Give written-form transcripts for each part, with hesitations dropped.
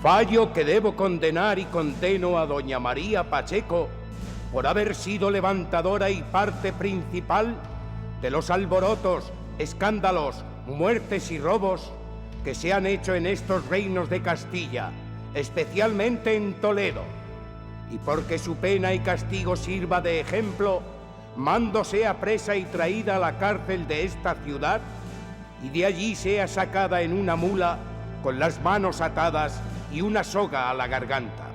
Fallo que debo condenar y condeno a doña María Pacheco por haber sido levantadora y parte principal de los alborotos, escándalos, muertes y robos que se han hecho en estos reinos de Castilla, especialmente en Toledo, y porque su pena y castigo sirva de ejemplo, mando sea presa y traída a la cárcel de esta ciudad, y de allí sea sacada en una mula con las manos atadas y una soga a la garganta.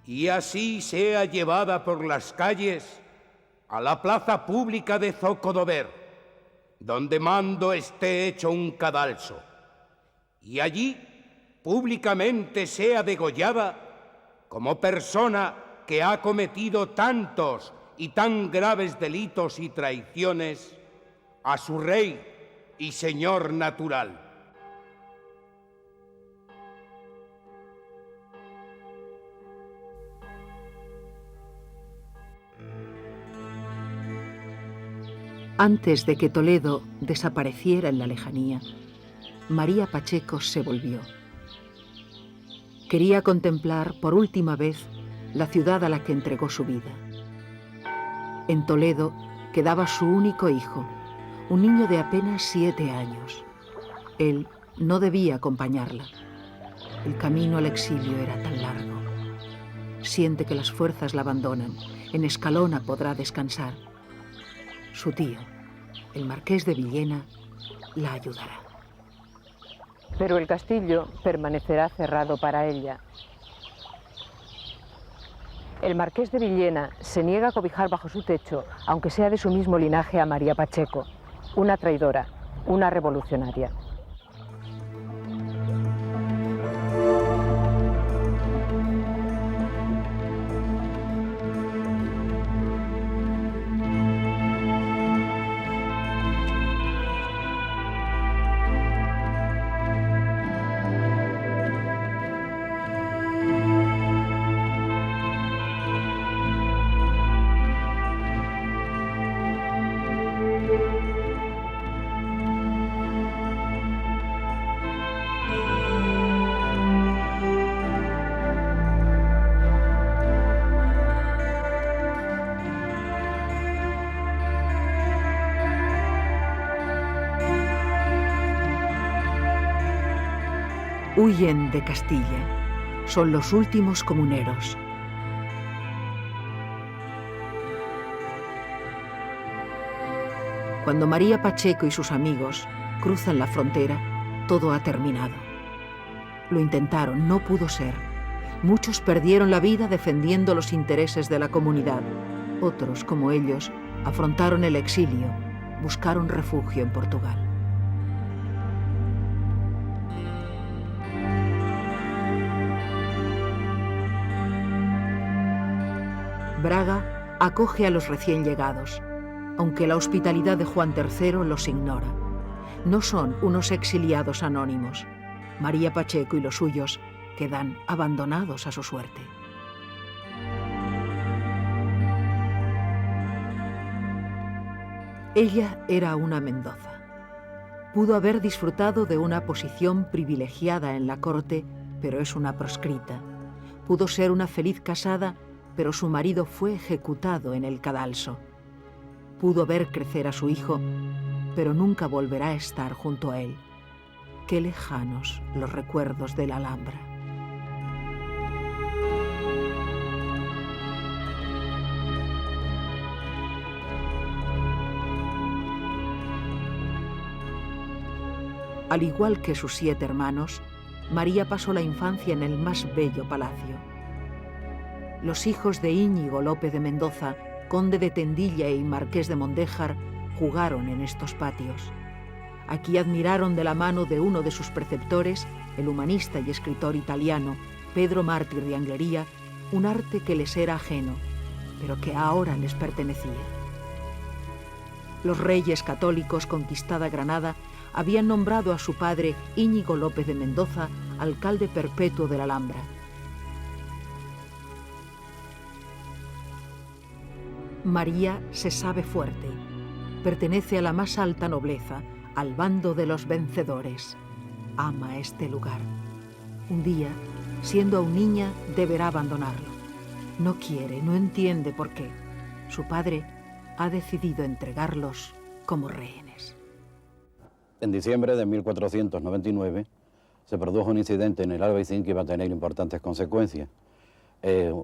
Y así sea llevada por las calles a la plaza pública de Zocodover, donde mando esté hecho un cadalso, y allí públicamente sea degollada como persona que ha cometido tantos y tan graves delitos y traiciones a su rey y señor natural. Antes de que Toledo desapareciera en la lejanía, María Pacheco se volvió. Quería contemplar por última vez la ciudad a la que entregó su vida. En Toledo quedaba su único hijo, un niño de apenas 7 años. Él no debía acompañarla. El camino al exilio era tan largo. Siente que las fuerzas la abandonan. En Escalona podrá descansar. Su tío, el marqués de Villena, la ayudará. Pero el castillo permanecerá cerrado para ella. El marqués de Villena se niega a cobijar bajo su techo, aunque sea de su mismo linaje, a María Pacheco, una traidora, una revolucionaria. Huyen de Castilla. Son los últimos comuneros. Cuando María Pacheco y sus amigos cruzan la frontera, todo ha terminado. Lo intentaron, no pudo ser. Muchos perdieron la vida defendiendo los intereses de la comunidad. Otros, como ellos, afrontaron el exilio, buscaron refugio en Portugal. Braga acoge a los recién llegados, aunque la hospitalidad de Juan III los ignora. No son unos exiliados anónimos. María Pacheco y los suyos quedan abandonados a su suerte. Ella era una Mendoza. Pudo haber disfrutado de una posición privilegiada en la corte, pero es una proscrita. Pudo ser una feliz casada, pero su marido fue ejecutado en el cadalso. Pudo ver crecer a su hijo, pero nunca volverá a estar junto a él. Qué lejanos los recuerdos de la Alhambra. Al igual que sus 7 hermanos, María pasó la infancia en el más bello palacio. Los hijos de Íñigo López de Mendoza, conde de Tendilla y marqués de Mondéjar, jugaron en estos patios. Aquí admiraron de la mano de uno de sus preceptores, el humanista y escritor italiano Pedro Mártir de Anglería, un arte que les era ajeno, pero que ahora les pertenecía. Los reyes católicos conquistada Granada habían nombrado a su padre Íñigo López de Mendoza alcalde perpetuo de la Alhambra. María se sabe fuerte, pertenece a la más alta nobleza, al bando de los vencedores. Ama este lugar. Un día, siendo aún niña, deberá abandonarlo. No quiere, no entiende por qué. Su padre ha decidido entregarlos como rehenes. En diciembre de 1499 se produjo un incidente en el Albaicín que iba a tener importantes consecuencias.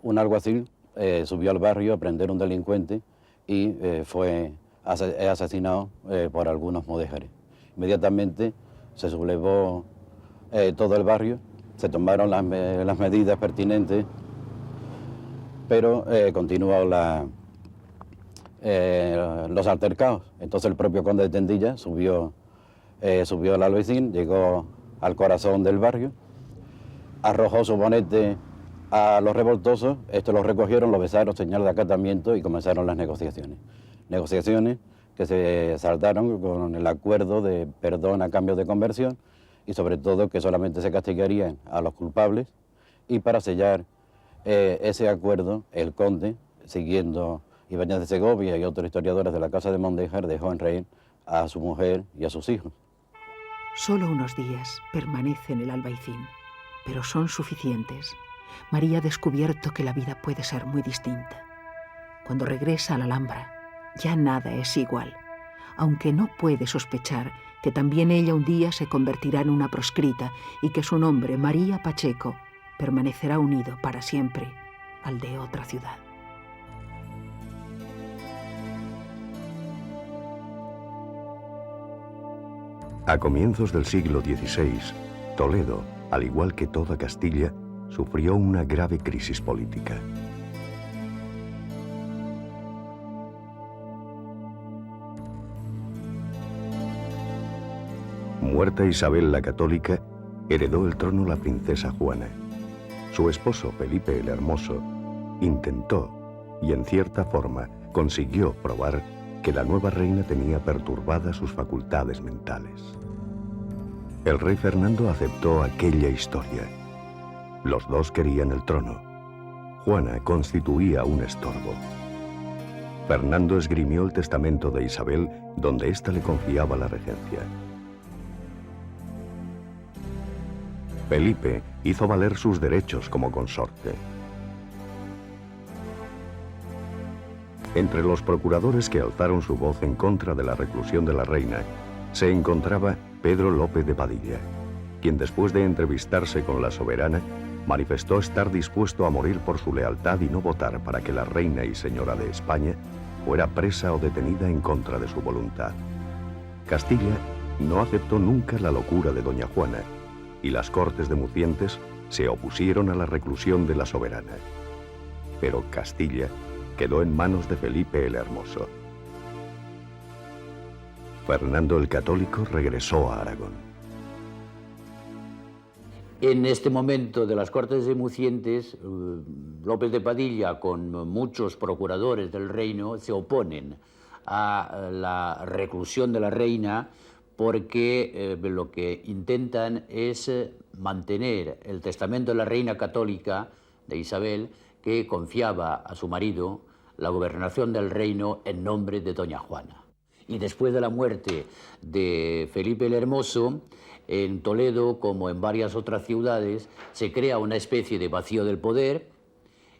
Un alguacil subió al barrio a prender a un delincuente y fue asesinado por algunos mudéjares. Inmediatamente se sublevó todo el barrio, se tomaron las medidas pertinentes, pero continuó los altercados. Entonces el propio conde de Tendilla subió al Albaicín, llegó al corazón del barrio, arrojó su bonete a los revoltosos, estos los recogieron, los besaron, señal de acatamiento y comenzaron las negociaciones. Negociaciones que se saldaron con el acuerdo de perdón a cambio de conversión y sobre todo que solamente se castigarían a los culpables, y para sellar ese acuerdo el conde, siguiendo Ibáñez de Segovia y otros historiadores de la casa de Mondéjar, dejó en rehén a su mujer y a sus hijos. Solo unos días permanece en el Albaicín, pero son suficientes. María ha descubierto que la vida puede ser muy distinta. Cuando regresa a la Alhambra, ya nada es igual, aunque no puede sospechar que también ella un día se convertirá en una proscrita y que su nombre, María Pacheco, permanecerá unido para siempre al de otra ciudad. A comienzos del siglo XVI, Toledo, al igual que toda Castilla, sufrió una grave crisis política. Muerta Isabel la Católica, heredó el trono la princesa Juana. Su esposo, Felipe el Hermoso, intentó, y en cierta forma consiguió probar que la nueva reina tenía perturbadas sus facultades mentales. El rey Fernando aceptó aquella historia. Los dos querían el trono. Juana constituía un estorbo. Fernando esgrimió el testamento de Isabel, donde ésta le confiaba la regencia. Felipe hizo valer sus derechos como consorte. Entre los procuradores que alzaron su voz en contra de la reclusión de la reina, se encontraba Pedro López de Padilla, quien después de entrevistarse con la soberana, manifestó estar dispuesto a morir por su lealtad y no votar para que la reina y señora de España fuera presa o detenida en contra de su voluntad. Castilla no aceptó nunca la locura de doña Juana, y las Cortes de Mucientes se opusieron a la reclusión de la soberana. Pero Castilla quedó en manos de Felipe el Hermoso. Fernando el Católico regresó a Aragón. En este momento de las Cortes de Mucientes, López de Padilla, con muchos procuradores del reino, se oponen a la reclusión de la reina porque lo que intentan es mantener el testamento de la reina católica, de Isabel, que confiaba a su marido la gobernación del reino en nombre de doña Juana. Y después de la muerte de Felipe el Hermoso, en Toledo, como en varias otras ciudades, se crea una especie de vacío del poder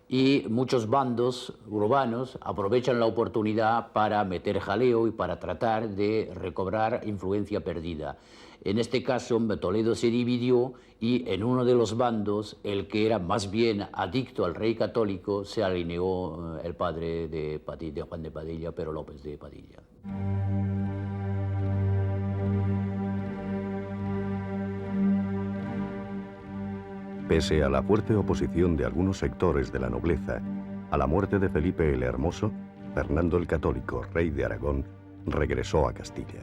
y muchos bandos urbanos aprovechan la oportunidad para meter jaleo y para tratar de recobrar influencia perdida. En este caso, Toledo se dividió y en uno de los bandos, el que era más bien adicto al rey católico, se alineó el padre de Juan de Padilla, Pedro López de Padilla. Pese a la fuerte oposición de algunos sectores de la nobleza a la muerte de Felipe el Hermoso, Fernando el Católico, rey de Aragón, regresó a Castilla.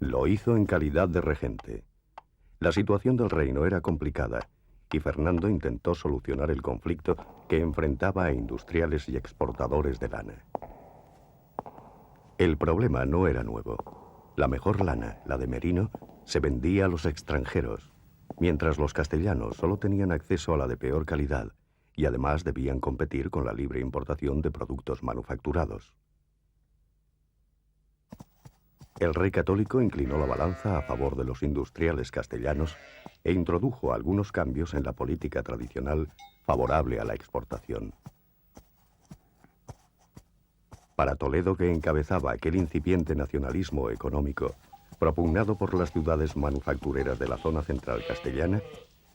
Lo hizo en calidad de regente. La situación del reino era complicada y Fernando intentó solucionar el conflicto que enfrentaba a industriales y exportadores de lana. El problema no era nuevo. La mejor lana, la de merino, se vendía a los extranjeros, mientras los castellanos solo tenían acceso a la de peor calidad y además debían competir con la libre importación de productos manufacturados. El rey católico inclinó la balanza a favor de los industriales castellanos e introdujo algunos cambios en la política tradicional favorable a la exportación. Para Toledo, que encabezaba aquel incipiente nacionalismo económico propugnado por las ciudades manufactureras de la zona central castellana,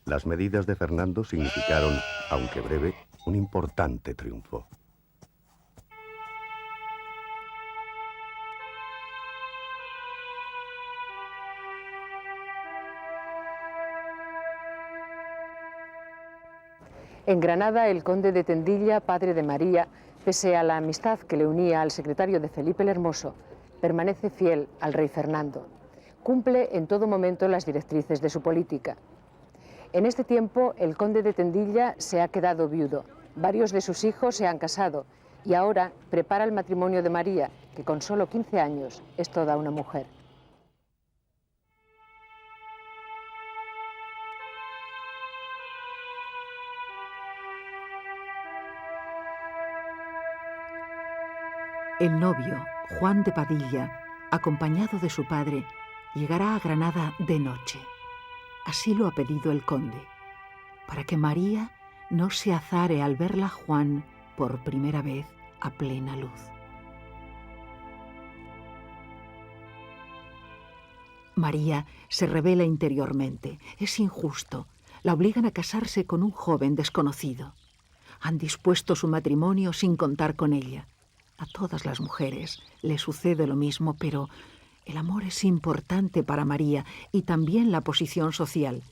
las medidas de Fernando significaron, aunque breve, un importante triunfo. En Granada, el conde de Tendilla, padre de María, pese a la amistad que le unía al secretario de Felipe el Hermoso, permanece fiel al rey Fernando. Cumple en todo momento las directrices de su política. En este tiempo, el conde de Tendilla se ha quedado viudo. Varios de sus hijos se han casado y ahora prepara el matrimonio de María, que con solo 15 años es toda una mujer. El novio, Juan de Padilla, acompañado de su padre, llegará a Granada de noche. Así lo ha pedido el conde, para que María no se azare al verla Juan por primera vez a plena luz. María se revela interiormente. Es injusto. La obligan a casarse con un joven desconocido. Han dispuesto su matrimonio sin contar con ella. A todas las mujeres les sucede lo mismo, pero el amor es importante para María y también la posición social.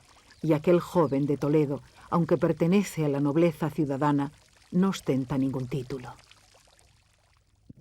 Y aquel joven de Toledo, aunque pertenece a la nobleza ciudadana, no ostenta ningún título.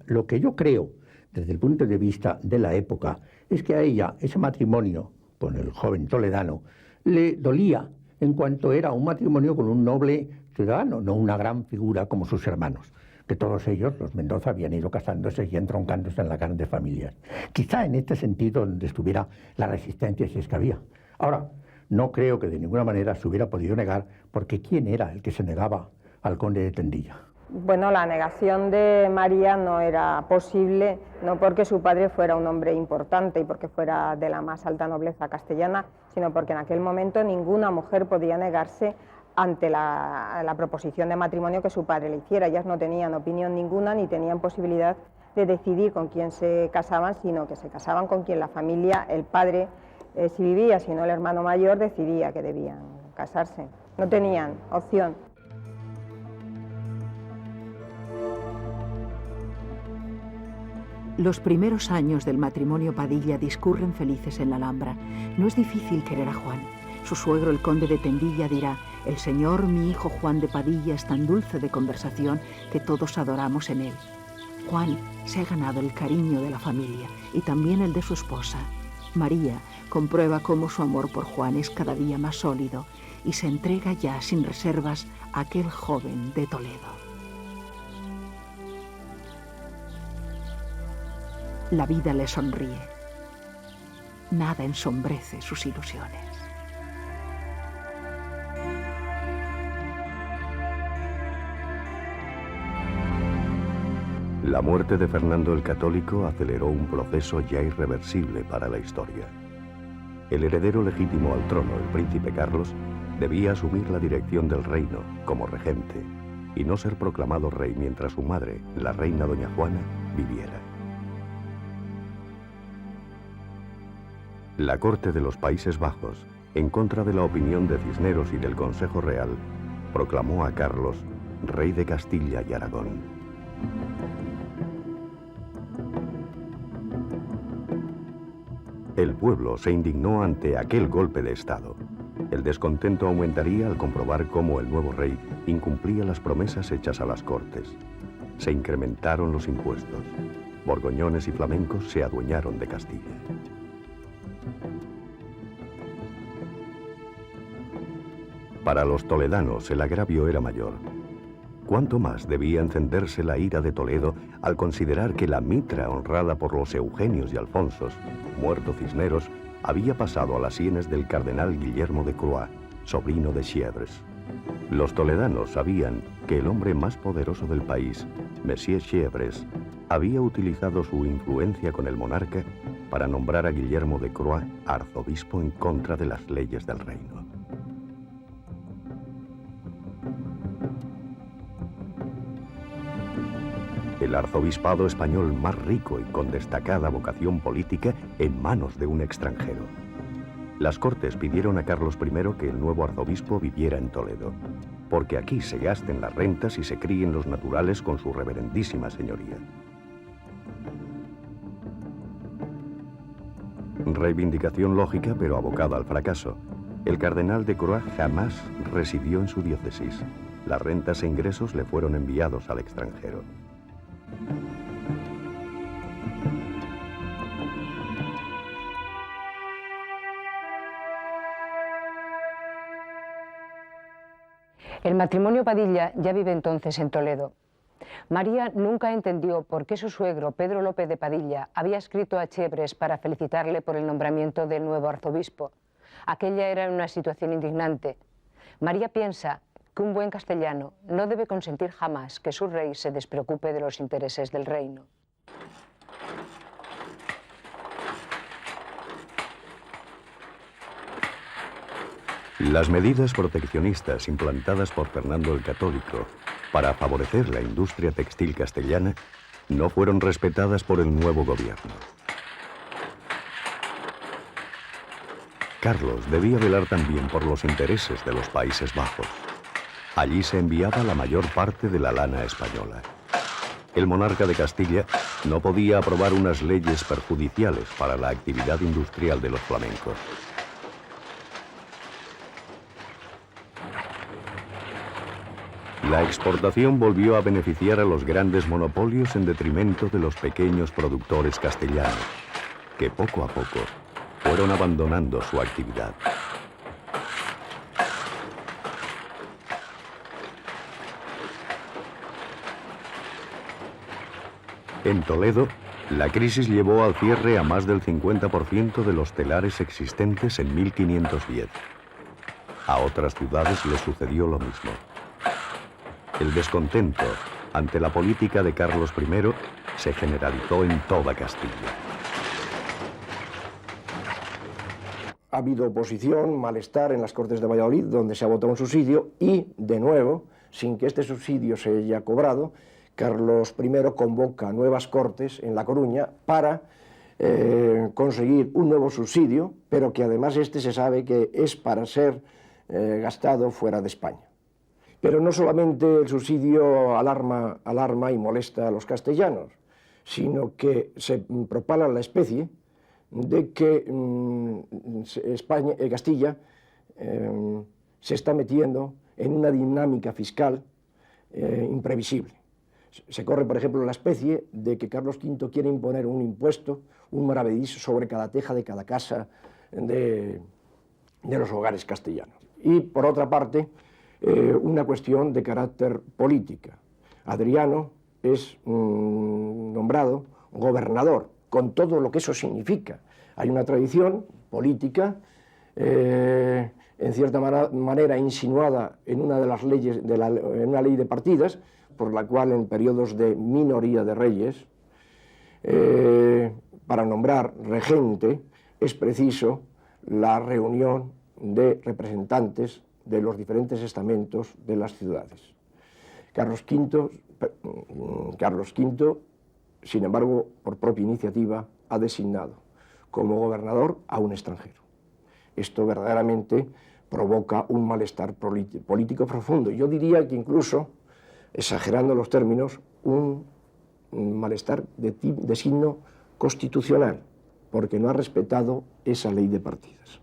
Lo que yo creo, desde el punto de vista de la época, es que a ella ese matrimonio con el joven toledano le dolía en cuanto era un matrimonio con un noble ciudadano, no una gran figura como sus hermanos, que todos ellos, los Mendoza, habían ido casándose y entroncándose en las grandes familias. Quizá en este sentido donde estuviera la resistencia, si es que había. Ahora, no creo que de ninguna manera se hubiera podido negar, porque ¿quién era el que se negaba al conde de Tendilla? Bueno, la negación de María no era posible, no porque su padre fuera un hombre importante y porque fuera de la más alta nobleza castellana, sino porque en aquel momento ninguna mujer podía negarse ante la proposición de matrimonio que su padre le hiciera. Ellas no tenían opinión ninguna ni tenían posibilidad de decidir con quién se casaban, sino que se casaban con quien la familia, el padre, si vivía, si no el hermano mayor, decidía que debían casarse. No tenían opción. Los primeros años del matrimonio Padilla discurren felices en la Alhambra. No es difícil querer a Juan. Su suegro, el conde de Tendilla, dirá: «El señor, mi hijo Juan de Padilla, es tan dulce de conversación que todos adoramos en él». Juan se ha ganado el cariño de la familia y también el de su esposa. María comprueba cómo su amor por Juan es cada día más sólido y se entrega ya sin reservas a aquel joven de Toledo. La vida le sonríe. Nada ensombrece sus ilusiones. La muerte de Fernando el Católico aceleró un proceso ya irreversible para la historia. El heredero legítimo al trono, el príncipe Carlos, debía asumir la dirección del reino como regente y no ser proclamado rey mientras su madre, la reina doña Juana, viviera. La corte de los Países Bajos, en contra de la opinión de Cisneros y del Consejo Real, proclamó a Carlos rey de Castilla y Aragón. El pueblo se indignó ante aquel golpe de Estado. El descontento aumentaría al comprobar cómo el nuevo rey incumplía las promesas hechas a las Cortes. Se incrementaron los impuestos. Borgoñones y flamencos se adueñaron de Castilla. Para los toledanos el agravio era mayor. ¿Cuánto más debía encenderse la ira de Toledo al considerar que la mitra honrada por los Eugenios y Alfonsos, muerto Cisneros, había pasado a las sienes del cardenal Guillermo de Croix, sobrino de Chievres? Los toledanos sabían que el hombre más poderoso del país, Messier Chevreuse, había utilizado su influencia con el monarca para nombrar a Guillermo de Croix arzobispo en contra de las leyes del reino. El arzobispado español más rico y con destacada vocación política en manos de un extranjero. Las Cortes pidieron a Carlos I que el nuevo arzobispo viviera en Toledo, porque aquí se gasten las rentas y se críen los naturales con su reverendísima señoría. Reivindicación lógica, pero abocada al fracaso. El cardenal de Croix jamás residió en su diócesis. Las rentas e ingresos le fueron enviados al extranjero. El matrimonio Padilla ya vive entonces en Toledo. María nunca entendió por qué su suegro, Pedro López de Padilla, había escrito a Chevreuse para felicitarle por el nombramiento del nuevo arzobispo. Aquella era una situación indignante. María piensa que un buen castellano no debe consentir jamás que su rey se despreocupe de los intereses del reino. Las medidas proteccionistas implantadas por Fernando el Católico para favorecer la industria textil castellana no fueron respetadas por el nuevo gobierno. Carlos debía velar también por los intereses de los Países Bajos. Allí se enviaba la mayor parte de la lana española. El monarca de Castilla no podía aprobar unas leyes perjudiciales para la actividad industrial de los flamencos. La exportación volvió a beneficiar a los grandes monopolios en detrimento de los pequeños productores castellanos, que poco a poco fueron abandonando su actividad. En Toledo, la crisis llevó al cierre a más del 50% de los telares existentes en 1510. A otras ciudades les sucedió lo mismo. El descontento ante la política de Carlos I se generalizó en toda Castilla. Ha habido oposición, malestar en las Cortes de Valladolid, donde se ha votado un subsidio, y, de nuevo, sin que este subsidio se haya cobrado, Carlos I convoca nuevas Cortes en La Coruña para conseguir un nuevo subsidio, pero que además este se sabe que es para ser gastado fuera de España. Pero no solamente el subsidio alarma y molesta a los castellanos, sino que se propala la especie de que Castilla se está metiendo en una dinámica fiscal imprevisible. Se corre, por ejemplo, la especie de que Carlos V quiere imponer un impuesto, un maravedizo sobre cada teja de cada casa de los hogares castellanos. Y, por otra parte, una cuestión de carácter política. Adriano es nombrado gobernador, con todo lo que eso significa. Hay una tradición política, en cierta manera insinuada en una de las leyes, en una ley de partidas, por la cual en periodos de minoría de reyes, para nombrar regente, es preciso la reunión de representantes de los diferentes estamentos de las ciudades. Carlos V, sin embargo, por propia iniciativa, ha designado como gobernador a un extranjero. Esto verdaderamente provoca un malestar político profundo. Yo diría que incluso, exagerando los términos, un malestar de signo constitucional, porque no ha respetado esa ley de partidas.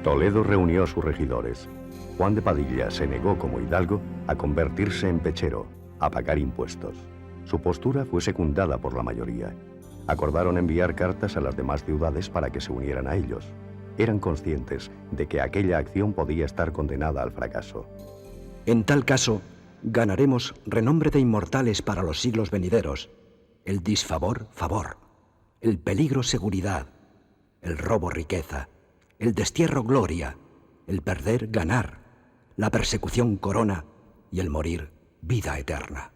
Toledo reunió a sus regidores. Juan de Padilla se negó como hidalgo a convertirse en pechero, a pagar impuestos. Su postura fue secundada por la mayoría. Acordaron enviar cartas a las demás ciudades para que se unieran a ellos. Eran conscientes de que aquella acción podía estar condenada al fracaso. En tal caso, ganaremos renombre de inmortales para los siglos venideros. El disfavor, favor. El peligro, seguridad. el robo riqueza, el destierro gloria, el perder ganar, la persecución corona y el morir vida eterna.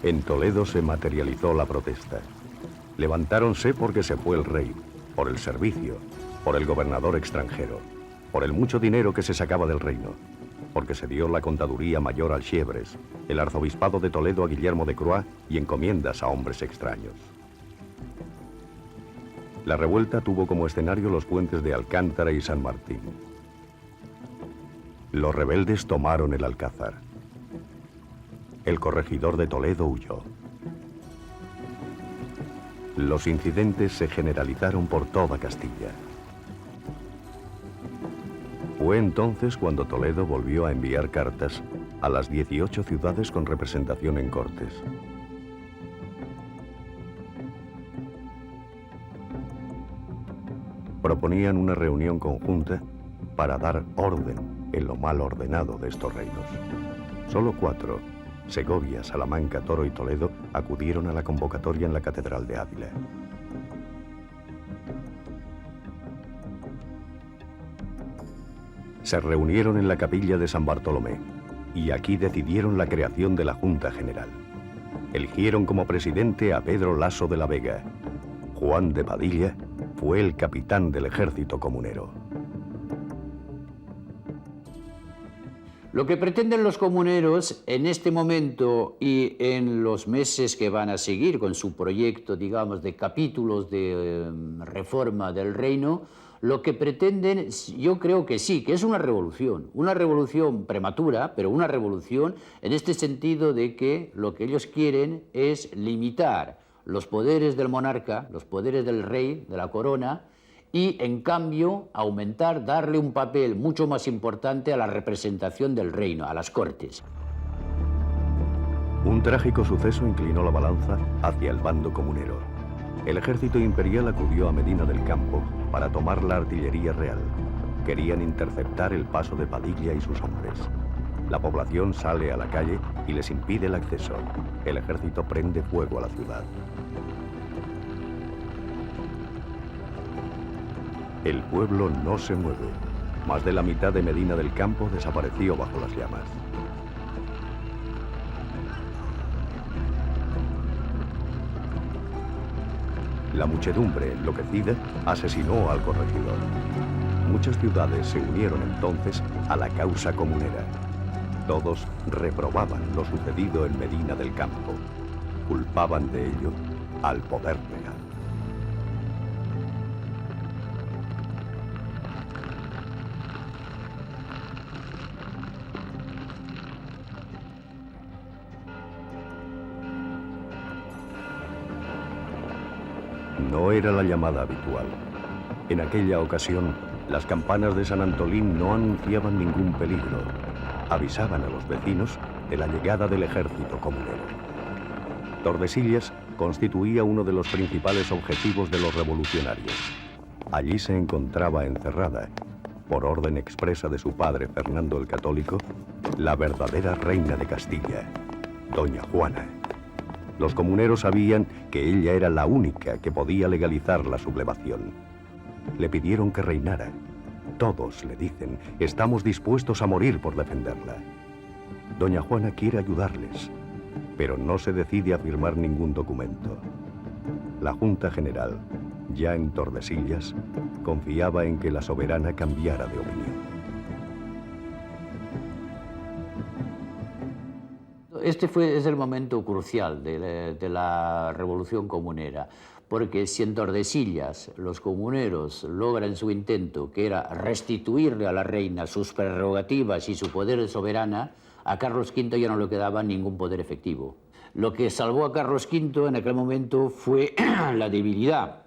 En Toledo se materializó la protesta. Levantáronse porque se fue el rey, por el servicio, por el gobernador extranjero, por el mucho dinero que se sacaba del reino, porque se dio la contaduría mayor al Xiebres, el arzobispado de Toledo a Guillermo de Croix y encomiendas a hombres extraños. La revuelta tuvo como escenario los puentes de Alcántara y San Martín. Los rebeldes tomaron el Alcázar. El corregidor de Toledo huyó. Los incidentes se generalizaron por toda Castilla. Fue entonces cuando Toledo volvió a enviar cartas a las 18 ciudades con representación en Cortes. Proponían una reunión conjunta para dar orden en lo mal ordenado de estos reinos. Solo 4, Segovia, Salamanca, Toro y Toledo, acudieron a la convocatoria en la Catedral de Ávila. Se reunieron en la capilla de San Bartolomé y aquí decidieron la creación de la Junta General. Eligieron como presidente a Pedro Laso de la Vega. Juan de Padilla fue el capitán del ejército comunero. Lo que pretenden los comuneros en este momento y en los meses que van a seguir con su proyecto, digamos, de capítulos de reforma del reino, lo que pretenden, yo creo que sí, que es una revolución prematura, pero una revolución en este sentido de que lo que ellos quieren es limitar los poderes del monarca, los poderes del rey, de la corona, y en cambio aumentar, darle un papel mucho más importante a la representación del reino, a las cortes. Un trágico suceso inclinó la balanza hacia el bando comunero. El ejército imperial acudió a Medina del Campo para tomar la artillería real. Querían interceptar el paso de Padilla y sus hombres. La población sale a la calle y les impide el acceso. El ejército prende fuego a la ciudad. El pueblo no se mueve. Más de la mitad de Medina del Campo desapareció bajo las llamas. La muchedumbre, enloquecida, asesinó al corregidor. Muchas ciudades se unieron entonces a la causa comunera. Todos reprobaban lo sucedido en Medina del Campo. Culpaban de ello al poder real. No era la llamada habitual. En aquella ocasión, las campanas de San Antolín no anunciaban ningún peligro. Avisaban a los vecinos de la llegada del ejército comunero. Tordesillas constituía uno de los principales objetivos de los revolucionarios. Allí se encontraba encerrada, por orden expresa de su padre Fernando el Católico, la verdadera reina de Castilla, Doña Juana. Los comuneros sabían que ella era la única que podía legalizar la sublevación. Le pidieron que reinara. Todos le dicen, estamos dispuestos a morir por defenderla. Doña Juana quiere ayudarles, pero no se decide a firmar ningún documento. La Junta General, ya en Tordesillas, confiaba en que la soberana cambiara de opinión. Este es el momento crucial de la revolución comunera, porque si en Tordesillas los comuneros logran su intento, que era restituirle a la reina sus prerrogativas y su poder de soberana, a Carlos V ya no le quedaba ningún poder efectivo. Lo que salvó a Carlos V en aquel momento fue la debilidad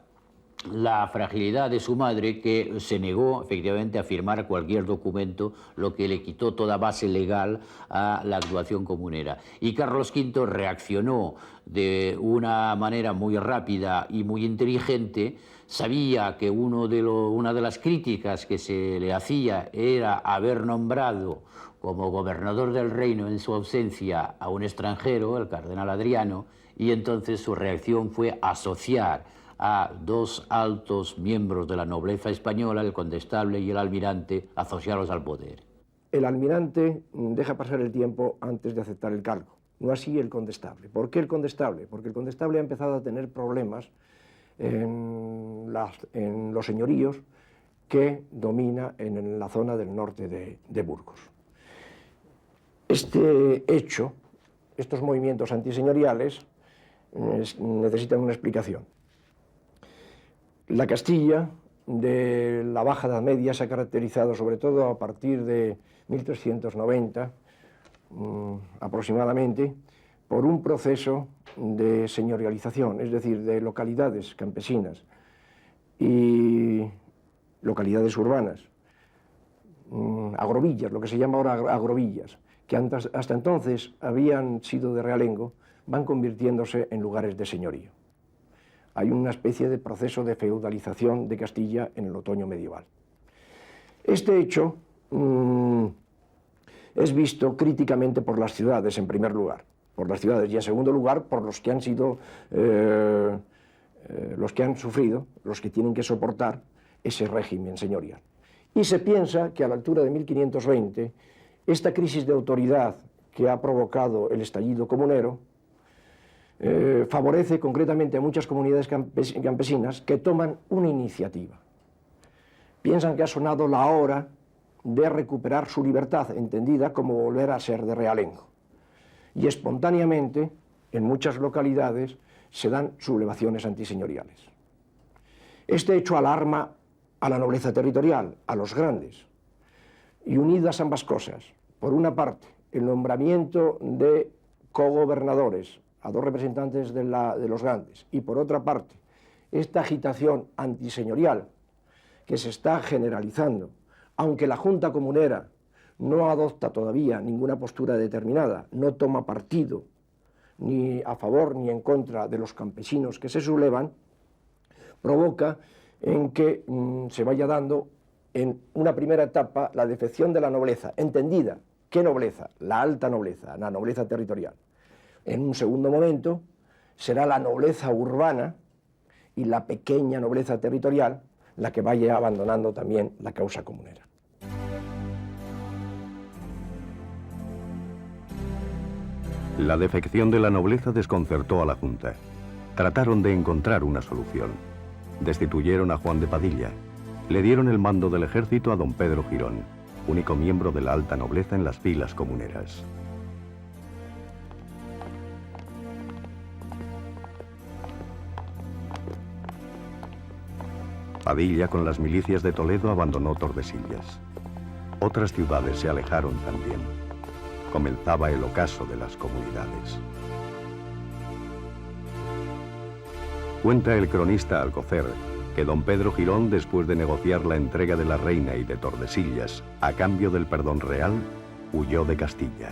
la fragilidad de su madre, que se negó efectivamente a firmar cualquier documento, lo que le quitó toda base legal a la actuación comunera. Y Carlos V reaccionó de una manera muy rápida y muy inteligente. Sabía que una de las críticas que se le hacía era haber nombrado como gobernador del reino en su ausencia a un extranjero, el cardenal Adriano, y entonces su reacción fue asociar a dos altos miembros de la nobleza española, el condestable y el almirante, asociarlos al poder. El almirante deja pasar el tiempo antes de aceptar el cargo, no así el condestable. ¿Por qué el condestable? Porque el condestable ha empezado a tener problemas en los señoríos que domina en la zona del norte de Burgos. Este hecho, estos movimientos antiseñoriales, necesitan una explicación. La Castilla de la Baja Edad Media se ha caracterizado sobre todo a partir de 1390 aproximadamente por un proceso de señorialización, es decir, de localidades campesinas y localidades urbanas, agrovillas, lo que se llama ahora agrovillas, que hasta entonces habían sido de realengo, van convirtiéndose en lugares de señorío. Hay una especie de proceso de feudalización de Castilla en el otoño medieval. Este hecho es visto críticamente por las ciudades, en primer lugar, por las ciudades, y en segundo lugar por los que han sido, los que han sufrido, los que tienen que soportar ese régimen señorial. Y se piensa que a la altura de 1520, esta crisis de autoridad que ha provocado el estallido comunero favorece concretamente a muchas comunidades campesinas que toman una iniciativa. Piensan que ha sonado la hora de recuperar su libertad, entendida como volver a ser de realengo. Y espontáneamente, en muchas localidades, se dan sublevaciones antiseñoriales. Este hecho alarma a la nobleza territorial, a los grandes, y unidas ambas cosas, por una parte, el nombramiento de cogobernadores a dos representantes de los grandes, y por otra parte, esta agitación antiseñorial que se está generalizando, aunque la Junta Comunera no adopta todavía ninguna postura determinada, no toma partido ni a favor ni en contra de los campesinos que se sublevan, provoca en que se vaya dando en una primera etapa la defección de la nobleza, entendida. ¿Qué nobleza? La alta nobleza, la nobleza territorial. En un segundo momento será la nobleza urbana y la pequeña nobleza territorial la que vaya abandonando también la causa comunera. La defección de la nobleza desconcertó a la Junta. Trataron de encontrar una solución. Destituyeron a Juan de Padilla. Le dieron el mando del ejército a don Pedro Girón, único miembro de la alta nobleza en las filas comuneras. Padilla, con las milicias de Toledo, abandonó Tordesillas. Otras ciudades se alejaron también. Comenzaba el ocaso de las comunidades. Cuenta el cronista Alcocer que don Pedro Girón, después de negociar la entrega de la reina y de Tordesillas a cambio del perdón real, huyó de Castilla.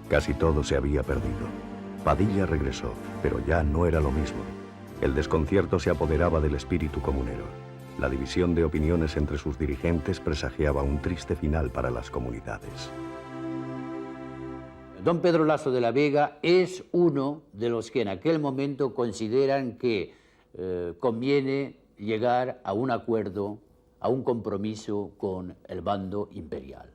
Casi todo se había perdido. Padilla regresó, pero ya no era lo mismo. El desconcierto se apoderaba del espíritu comunero. La división de opiniones entre sus dirigentes presagiaba un triste final para las comunidades. Don Pedro Laso de la Vega es uno de los que en aquel momento consideran que conviene llegar a un acuerdo, a un compromiso con el bando imperial.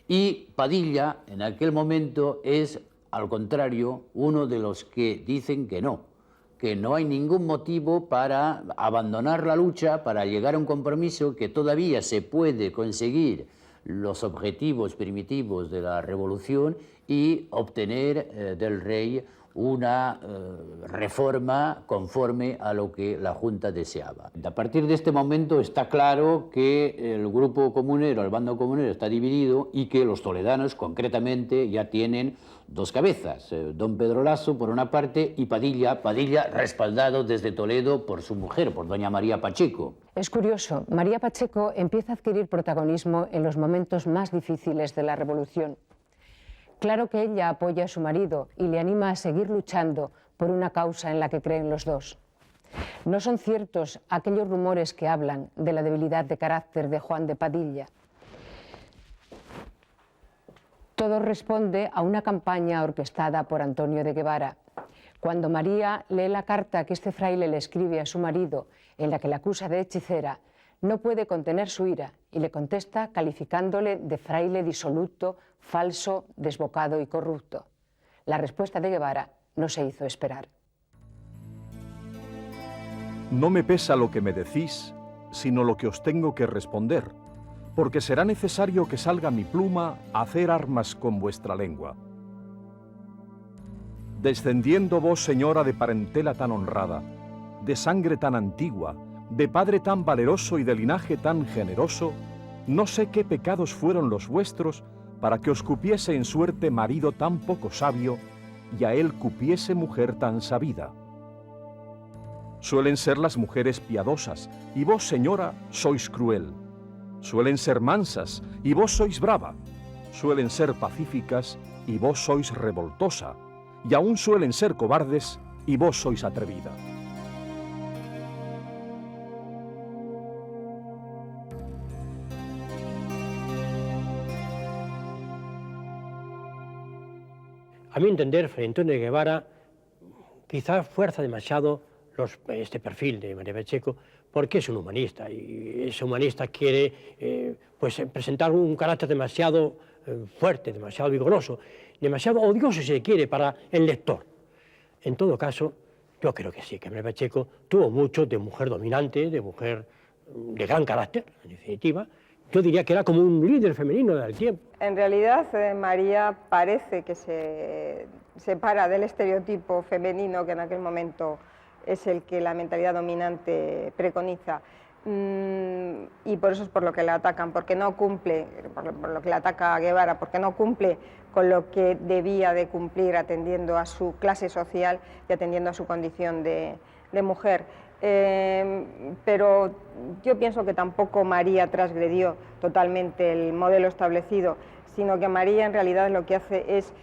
Y Padilla en aquel momento es, al contrario, uno de los que dicen que no hay ningún motivo para abandonar la lucha, para llegar a un compromiso, que todavía se puede conseguir los objetivos primitivos de la revolución y obtener del rey una reforma conforme a lo que la Junta deseaba. A partir de este momento está claro que el grupo comunero, el bando comunero, está dividido y que los toledanos concretamente ya tienen dos cabezas, don Pedro Lasso por una parte y Padilla respaldado desde Toledo por su mujer, por doña María Pacheco. Es curioso, María Pacheco empieza a adquirir protagonismo en los momentos más difíciles de la Revolución. Claro que ella apoya a su marido y le anima a seguir luchando por una causa en la que creen los dos. No son ciertos aquellos rumores que hablan de la debilidad de carácter de Juan de Padilla. Todo responde a una campaña orquestada por Antonio de Guevara. Cuando María lee la carta que este fraile le escribe a su marido, en la que le acusa de hechicera, no puede contener su ira y le contesta calificándole de fraile disoluto, falso, desbocado y corrupto. La respuesta de Guevara no se hizo esperar. No me pesa lo que me decís, sino lo que os tengo que responder, porque será necesario que salga mi pluma a hacer armas con vuestra lengua. Descendiendo vos, señora, de parentela tan honrada, de sangre tan antigua, de padre tan valeroso y de linaje tan generoso, no sé qué pecados fueron los vuestros para que os cupiese en suerte marido tan poco sabio y a él cupiese mujer tan sabida. Suelen ser las mujeres piadosas, y vos, señora, sois cruel. Suelen ser mansas, y vos sois brava. Suelen ser pacíficas, y vos sois revoltosa. Y aún suelen ser cobardes, y vos sois atrevida. A mi entender, Fray Antonio de Guevara quizás fuerza demasiado este perfil de María Pacheco, porque es un humanista, y ese humanista quiere presentar un carácter demasiado fuerte, demasiado vigoroso, demasiado odioso, si se quiere, para el lector. En todo caso, yo creo que sí, que María Pacheco tuvo mucho de mujer dominante, de mujer de gran carácter, en definitiva. Yo diría que era como un líder femenino del tiempo. En realidad, María parece que se separa del estereotipo femenino que en aquel momento es el que la mentalidad dominante preconiza. Y por eso es por lo que la atacan, porque no cumple, por lo que la ataca a Guevara, porque no cumple con lo que debía de cumplir atendiendo a su clase social y atendiendo a su condición de mujer. Pero yo pienso que tampoco María transgredió totalmente el modelo establecido, sino que María en realidad lo que hace es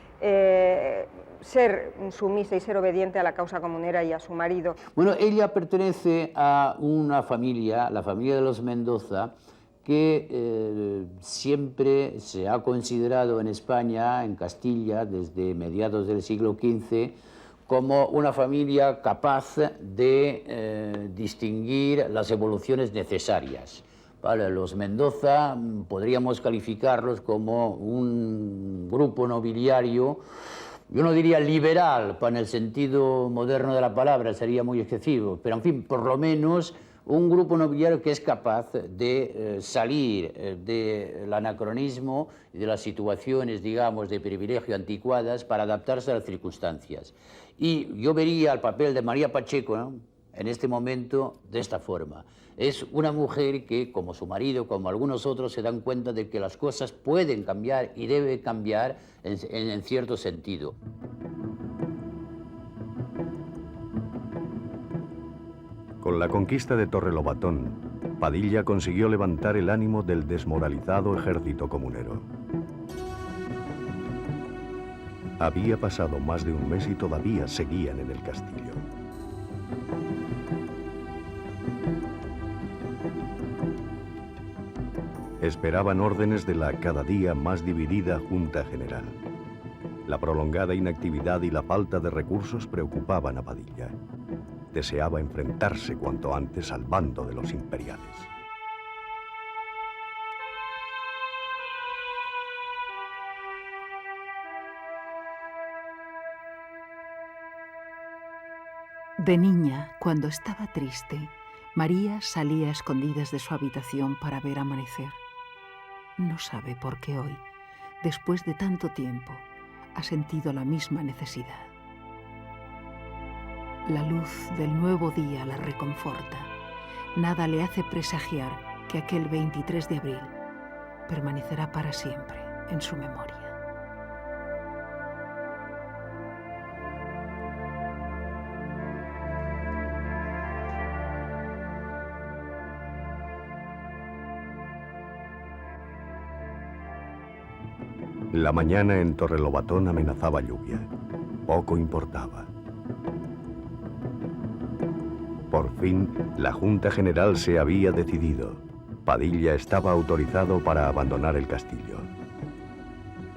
ser sumisa y ser obediente a la causa comunera y a su marido. Bueno, ella pertenece a una familia, la familia de los Mendoza, que siempre se ha considerado en España, en Castilla, desde mediados del siglo XV, como una familia capaz de distinguir las evoluciones necesarias. Vale, los Mendoza podríamos calificarlos como un grupo nobiliario, yo no diría liberal, en el sentido moderno de la palabra, sería muy excesivo, pero en fin, por lo menos un grupo nobiliario que es capaz de salir del anacronismo y de las situaciones, digamos, de privilegio anticuadas para adaptarse a las circunstancias. Y yo vería el papel de María Pacheco, ¿no?, en este momento de esta forma. Es una mujer que, como su marido, como algunos otros, se dan cuenta de que las cosas pueden cambiar y deben cambiar en cierto sentido. Con la conquista de Torrelobatón, Padilla consiguió levantar el ánimo del desmoralizado ejército comunero. Había pasado más de un mes y todavía seguían en el castillo. Esperaban órdenes de la cada día más dividida Junta General. La prolongada inactividad y la falta de recursos preocupaban a Padilla. Deseaba enfrentarse cuanto antes al bando de los imperiales. De niña, cuando estaba triste, María salía a escondidas de su habitación para ver amanecer. No sabe por qué hoy, después de tanto tiempo, ha sentido la misma necesidad. La luz del nuevo día la reconforta. Nada le hace presagiar que aquel 23 de abril permanecerá para siempre en su memoria. La mañana en Torrelobatón amenazaba lluvia. Poco importaba. Por fin, la Junta General se había decidido. Padilla estaba autorizado para abandonar el castillo.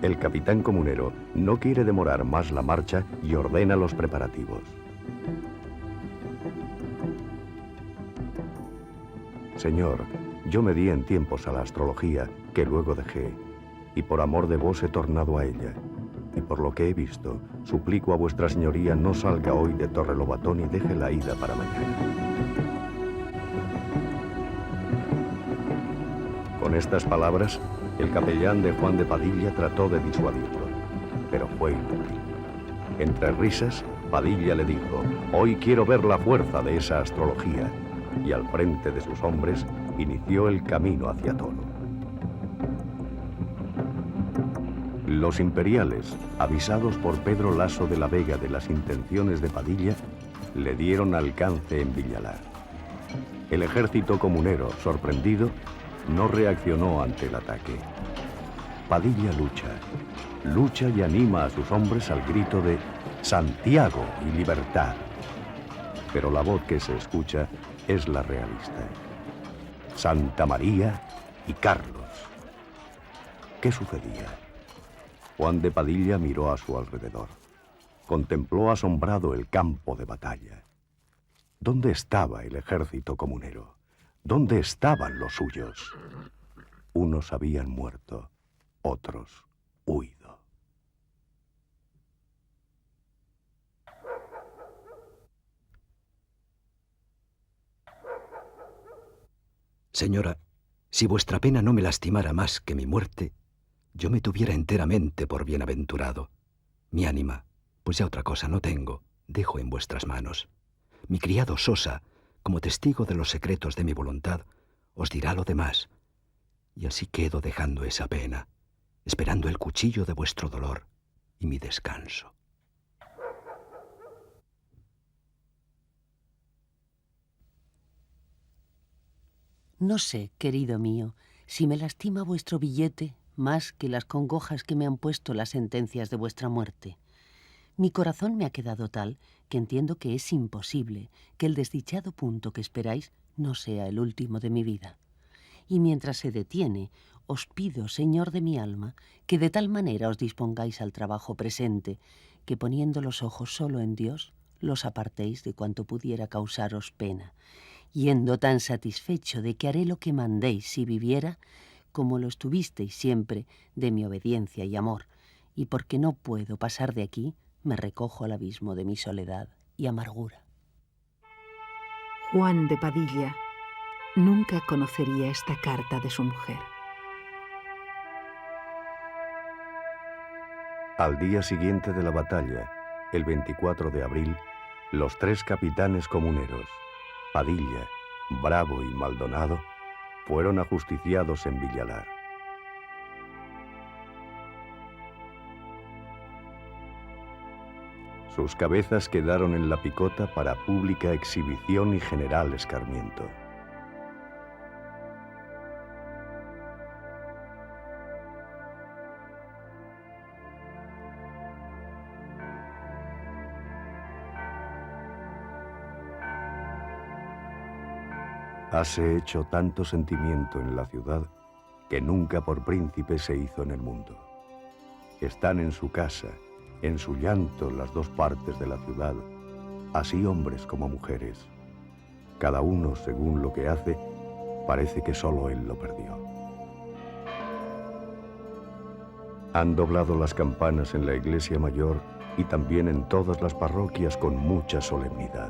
El capitán comunero no quiere demorar más la marcha y ordena los preparativos. Señor, yo me di en tiempos a la astrología, que luego dejé, y por amor de vos he tornado a ella. Y por lo que he visto, suplico a vuestra señoría no salga hoy de Torrelobatón y deje la ida para mañana. Con estas palabras, el capellán de Juan de Padilla trató de disuadirlo, pero fue inútil. Entre risas, Padilla le dijo: hoy quiero ver la fuerza de esa astrología, y al frente de sus hombres inició el camino hacia Toro. Los imperiales, avisados por Pedro Laso de la Vega de las intenciones de Padilla, le dieron alcance en Villalar. El ejército comunero, sorprendido, no reaccionó ante el ataque. Padilla lucha y anima a sus hombres al grito de Santiago y libertad. Pero la voz que se escucha es la realista. Santa María y Carlos. ¿Qué sucedía? Juan de Padilla miró a su alrededor. Contempló asombrado el campo de batalla. ¿Dónde estaba el ejército comunero? ¿Dónde estaban los suyos? Unos habían muerto, otros huido. Señora, si vuestra pena no me lastimara más que mi muerte, yo me tuviera enteramente por bienaventurado. Mi ánima, pues ya otra cosa no tengo, dejo en vuestras manos. Mi criado Sosa, como testigo de los secretos de mi voluntad, os dirá lo demás. Y así quedo dejando esa pena, esperando el cuchillo de vuestro dolor y mi descanso. No sé, querido mío, si me lastima vuestro billete más que las congojas que me han puesto las sentencias de vuestra muerte. Mi corazón me ha quedado tal que entiendo que es imposible que el desdichado punto que esperáis no sea el último de mi vida. Y mientras se detiene, os pido, Señor de mi alma, que de tal manera os dispongáis al trabajo presente, que poniendo los ojos solo en Dios, los apartéis de cuanto pudiera causaros pena, yendo tan satisfecho de que haré lo que mandéis si viviera, como lo estuvisteis siempre de mi obediencia y amor, y porque no puedo pasar de aquí, me recojo al abismo de mi soledad y amargura. Juan de Padilla nunca conocería esta carta de su mujer. Al día siguiente de la batalla, el 24 de abril, los tres capitanes comuneros, Padilla, Bravo y Maldonado, fueron ajusticiados en Villalar. Sus cabezas quedaron en la picota para pública exhibición y general escarmiento. Hase hecho tanto sentimiento en la ciudad que nunca por príncipe se hizo en el mundo. Están en su casa, en su llanto las dos partes de la ciudad, así hombres como mujeres. Cada uno, según lo que hace, parece que solo él lo perdió. Han doblado las campanas en la iglesia mayor y también en todas las parroquias con mucha solemnidad.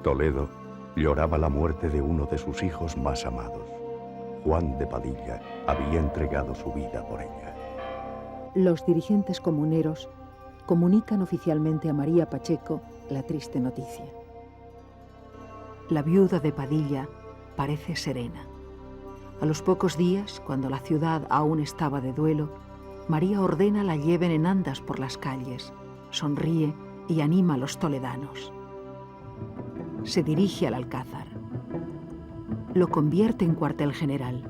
Toledo lloraba la muerte de uno de sus hijos más amados. Juan de Padilla había entregado su vida por ella. Los dirigentes comuneros comunican oficialmente a María Pacheco la triste noticia. La viuda de Padilla parece serena. A los pocos días, cuando la ciudad aún estaba de duelo, María ordena la lleven en andas por las calles, sonríe y anima a los toledanos. Se dirige al Alcázar. Lo convierte en cuartel general.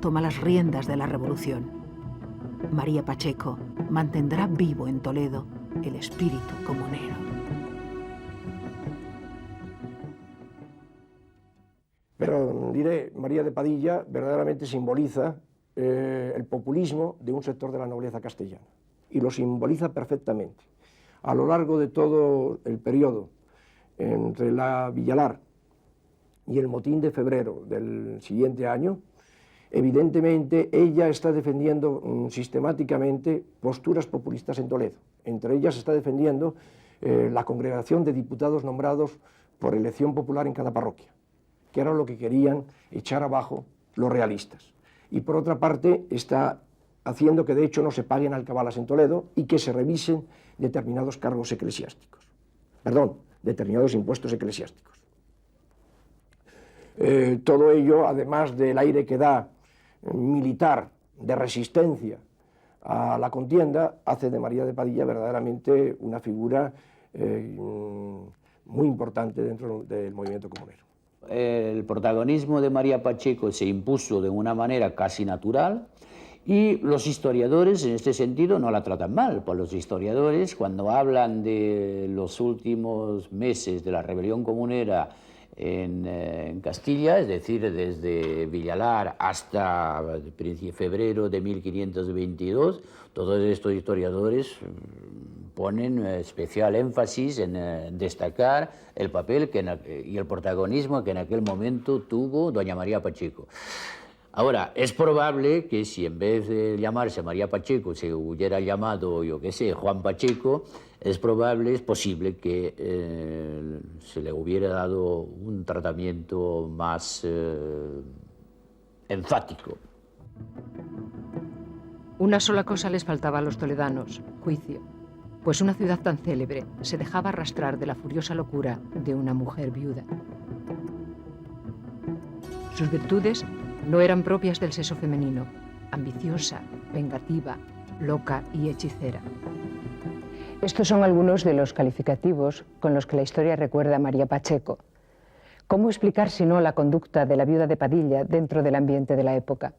Toma las riendas de la revolución. María Pacheco mantendrá vivo en Toledo el espíritu comunero. Pero diré, María de Padilla verdaderamente simboliza el populismo de un sector de la nobleza castellana, y lo simboliza perfectamente. A lo largo de todo el periodo entre la Villalar y el motín de febrero del siguiente año, evidentemente ella está defendiendo sistemáticamente posturas populistas en Toledo. Entre ellas está defendiendo la congregación de diputados nombrados por elección popular en cada parroquia, que era lo que querían echar abajo los realistas. Y por otra parte está haciendo que de hecho no se paguen alcabalas en Toledo y que se revisen determinados cargos eclesiásticos, determinados impuestos eclesiásticos. Todo ello, además del aire que da militar de resistencia a la contienda, hace de María de Padilla verdaderamente una figura muy importante dentro del movimiento comunero. El protagonismo de María Pacheco se impuso de una manera casi natural, y los historiadores en este sentido no la tratan mal, pues los historiadores cuando hablan de los últimos meses de la rebelión comunera en Castilla, es decir, desde Villalar hasta febrero de 1522, todos estos historiadores ponen especial énfasis en destacar el papel y el protagonismo que en aquel momento tuvo doña María Pacheco. Ahora, es probable que si en vez de llamarse María Pacheco se hubiera llamado, yo qué sé, Juan Pacheco, es posible que se le hubiera dado un tratamiento más enfático. Una sola cosa les faltaba a los toledanos: juicio. Pues una ciudad tan célebre se dejaba arrastrar de la furiosa locura de una mujer viuda. Sus virtudes no eran propias del sexo femenino: ambiciosa, vengativa, loca y hechicera. Estos son algunos de los calificativos con los que la historia recuerda a María Pacheco. ¿Cómo explicar si no la conducta de la viuda de Padilla dentro del ambiente de la época?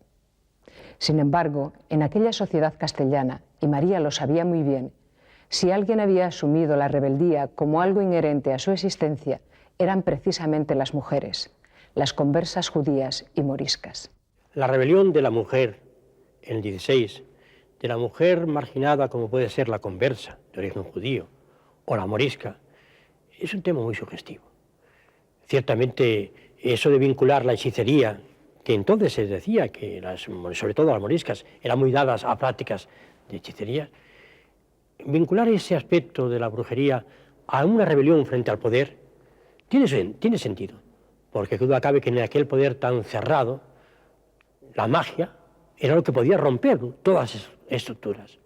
Sin embargo, en aquella sociedad castellana, y María lo sabía muy bien, si alguien había asumido la rebeldía como algo inherente a su existencia, eran precisamente las mujeres, las conversas judías y moriscas. La rebelión de la mujer en el 16, de la mujer marginada como puede ser la conversa de origen judío o la morisca, es un tema muy sugestivo. Ciertamente eso de vincular la hechicería, que entonces se decía que sobre todo las moriscas eran muy dadas a prácticas de hechicería, vincular ese aspecto de la brujería a una rebelión frente al poder tiene sentido, porque duda cabe que en aquel poder tan cerrado la magia era lo que podía romper todas esas estructuras.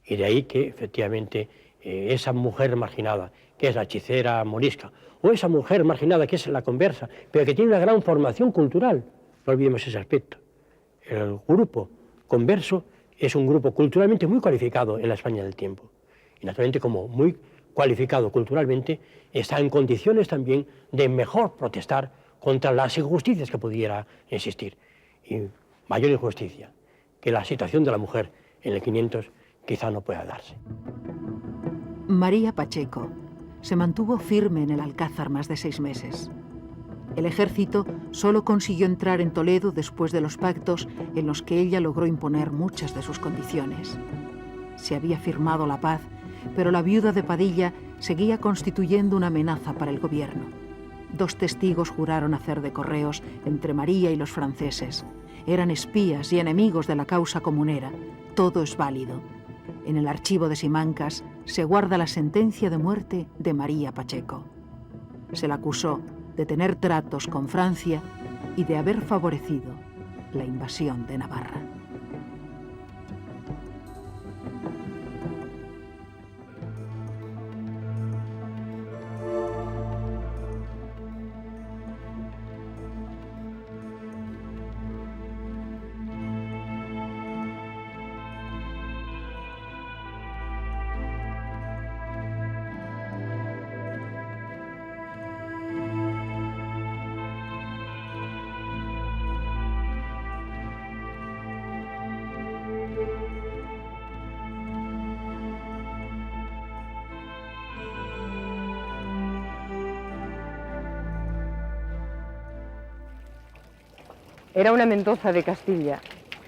Y de ahí que efectivamente esa mujer marginada, que es la hechicera morisca, o esa mujer marginada que es la conversa, pero que tiene una gran formación cultural, no olvidemos ese aspecto. El grupo converso es un grupo culturalmente muy cualificado en la España del tiempo. Y naturalmente, como muy cualificado culturalmente, está en condiciones también de mejor protestar contra las injusticias que pudiera existir. Y mayor injusticia que la situación de la mujer en el 500 quizá no pueda darse. María Pacheco se mantuvo firme en el Alcázar más de 6 meses. El ejército solo consiguió entrar en Toledo después de los pactos en los que ella logró imponer muchas de sus condiciones. Se había firmado la paz, pero la viuda de Padilla seguía constituyendo una amenaza para el gobierno. 2 testigos juraron hacer de correos entre María y los franceses. Eran espías y enemigos de la causa comunera. Todo es válido. En el archivo de Simancas se guarda la sentencia de muerte de María Pacheco. Se la acusó de tener tratos con Francia y de haber favorecido la invasión de Navarra. Era una Mendoza de Castilla,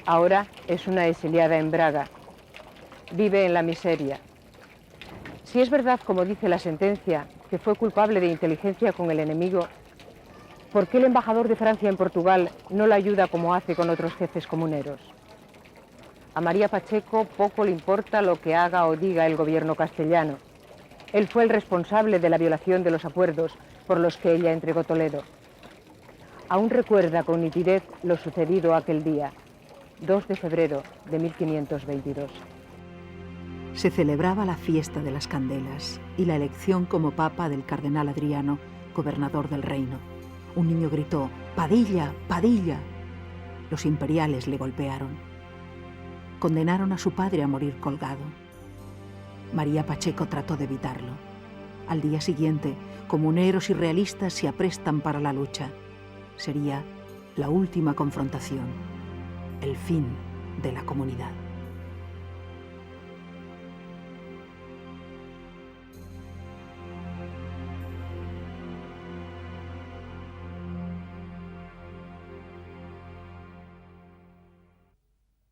ahora es una exiliada en Braga. Vive en la miseria. Si es verdad, como dice la sentencia, que fue culpable de inteligencia con el enemigo, ¿por qué el embajador de Francia en Portugal no la ayuda como hace con otros jefes comuneros? A María Pacheco poco le importa lo que haga o diga el gobierno castellano. Él fue el responsable de la violación de los acuerdos por los que ella entregó Toledo. Aún recuerda con nitidez lo sucedido aquel día, 2 de febrero de 1522. Se celebraba la fiesta de las candelas y la elección como papa del cardenal Adriano, gobernador del reino. Un niño gritó: «¡Padilla! ¡Padilla!». Los imperiales le golpearon. Condenaron a su padre a morir colgado. María Pacheco trató de evitarlo. Al día siguiente, comuneros y realistas se aprestan para la lucha. Sería la última confrontación, el fin de la comunidad.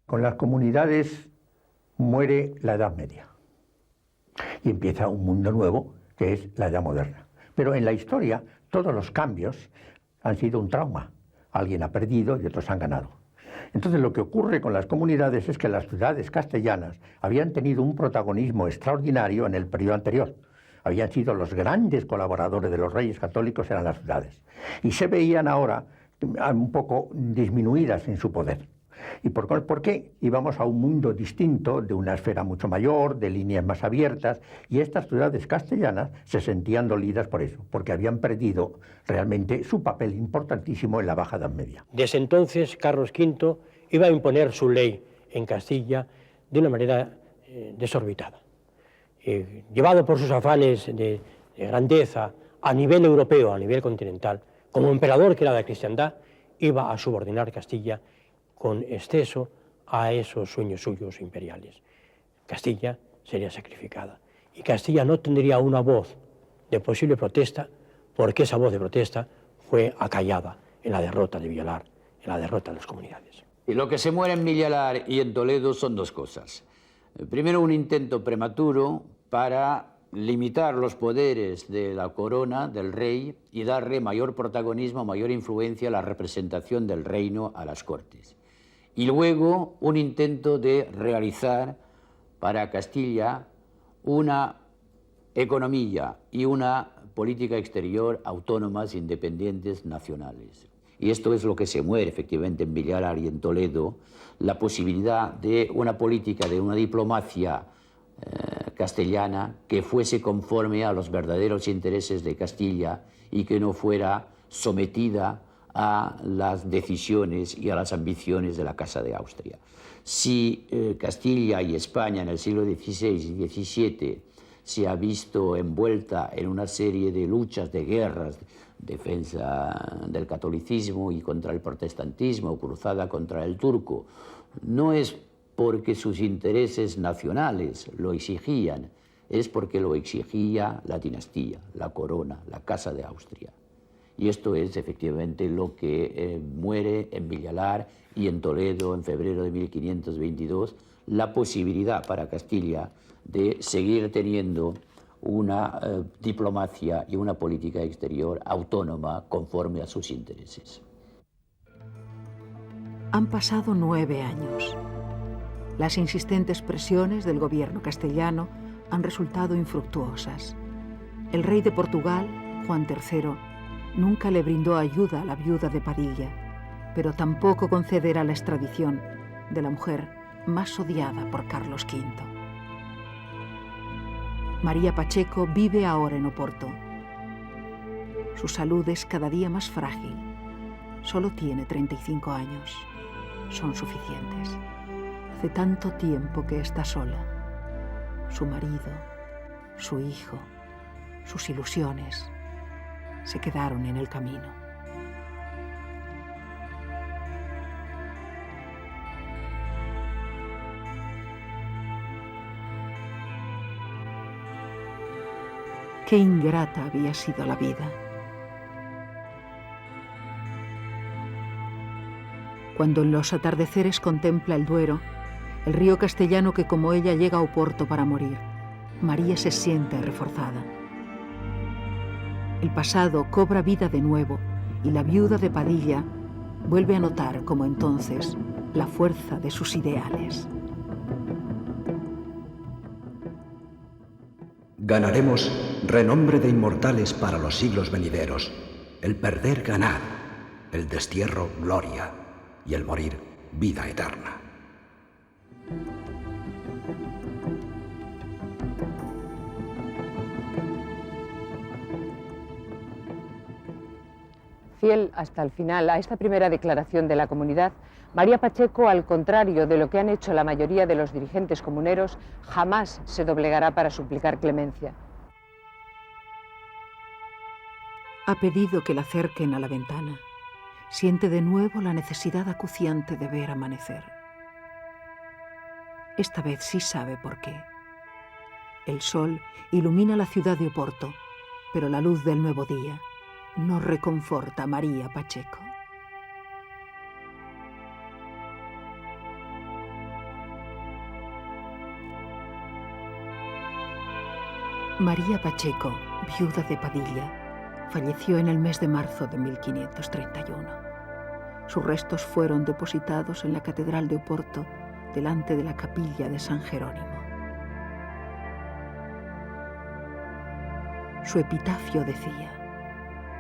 Con las comunidades muere la Edad Media y empieza un mundo nuevo que es la Edad Moderna. Pero en la historia todos los cambios han sido un trauma. Alguien ha perdido y otros han ganado. Entonces lo que ocurre con las comunidades es que las ciudades castellanas habían tenido un protagonismo extraordinario en el periodo anterior. Habían sido los grandes colaboradores de los reyes católicos, eran las ciudades. Y se veían ahora un poco disminuidas en su poder. ¿Y por qué? Íbamos a un mundo distinto, de una esfera mucho mayor, de líneas más abiertas, y estas ciudades castellanas se sentían dolidas por eso, porque habían perdido realmente su papel importantísimo en la Baja Edad Media. Desde entonces, Carlos V iba a imponer su ley en Castilla de una manera desorbitada. Llevado por sus afanes de grandeza a nivel europeo, a nivel continental, como emperador que era de la cristiandad, iba a subordinar Castilla con exceso a esos sueños suyos imperiales. Castilla sería sacrificada y Castilla no tendría una voz de posible protesta, porque esa voz de protesta fue acallada en la derrota de Villalar, en la derrota de las comunidades. Y lo que se muere en Villalar y en Toledo son dos cosas. Primero, un intento prematuro para limitar los poderes de la corona, del rey, y darle mayor protagonismo, mayor influencia a la representación del reino a las cortes. Y luego un intento de realizar para Castilla una economía y una política exterior autónomas, independientes, nacionales. Y esto es lo que se muere efectivamente en Villalar y en Toledo, la posibilidad de una política, de una diplomacia castellana que fuese conforme a los verdaderos intereses de Castilla y que no fuera sometida a las decisiones y a las ambiciones de la Casa de Austria. Si Castilla y España en el siglo XVI y XVII se ha visto envuelta en una serie de luchas, de guerras, defensa del catolicismo y contra el protestantismo, cruzada contra el turco, no es porque sus intereses nacionales lo exigían, es porque lo exigía la dinastía, la corona, la Casa de Austria. Y esto es efectivamente lo que muere en Villalar y en Toledo en febrero de 1522, la posibilidad para Castilla de seguir teniendo una diplomacia y una política exterior autónoma conforme a sus intereses. Han pasado 9 años. Las insistentes presiones del gobierno castellano han resultado infructuosas. El rey de Portugal, Juan III, nunca le brindó ayuda a la viuda de Padilla, pero tampoco concederá la extradición de la mujer más odiada por Carlos V. María Pacheco vive ahora en Oporto. Su salud es cada día más frágil. Solo tiene 35 años. Son suficientes. Hace tanto tiempo que está sola. Su marido, su hijo, sus ilusiones se quedaron en el camino. Qué ingrata había sido la vida. Cuando en los atardeceres contempla el Duero, el río castellano que como ella llega a Oporto para morir, María se siente reforzada. El pasado cobra vida de nuevo y la viuda de Padilla vuelve a notar, como entonces, la fuerza de sus ideales. Ganaremos renombre de inmortales para los siglos venideros. El perder, ganar. El destierro, gloria. Y el morir, vida eterna. Fiel hasta el final a esta primera declaración de la comunidad, María Pacheco, al contrario de lo que han hecho la mayoría de los dirigentes comuneros, jamás se doblegará para suplicar clemencia. Ha pedido que la acerquen a la ventana. Siente de nuevo la necesidad acuciante de ver amanecer. Esta vez sí sabe por qué. El sol ilumina la ciudad de Oporto, pero la luz del nuevo día no reconforta a María Pacheco. María Pacheco, viuda de Padilla, falleció en el mes de marzo de 1531. Sus restos fueron depositados en la Catedral de Oporto, delante de la capilla de San Jerónimo. Su epitafio decía: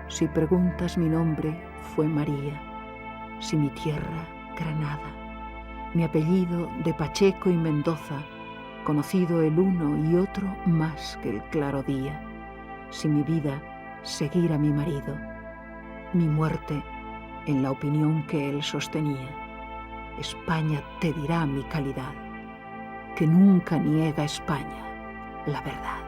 si preguntas mi nombre, fue María; si mi tierra, Granada; mi apellido de Pacheco y Mendoza, conocido el uno y otro más que el claro día; si mi vida, seguir a mi marido; mi muerte, en la opinión que él sostenía. España te dirá mi calidad, que nunca niega España la verdad.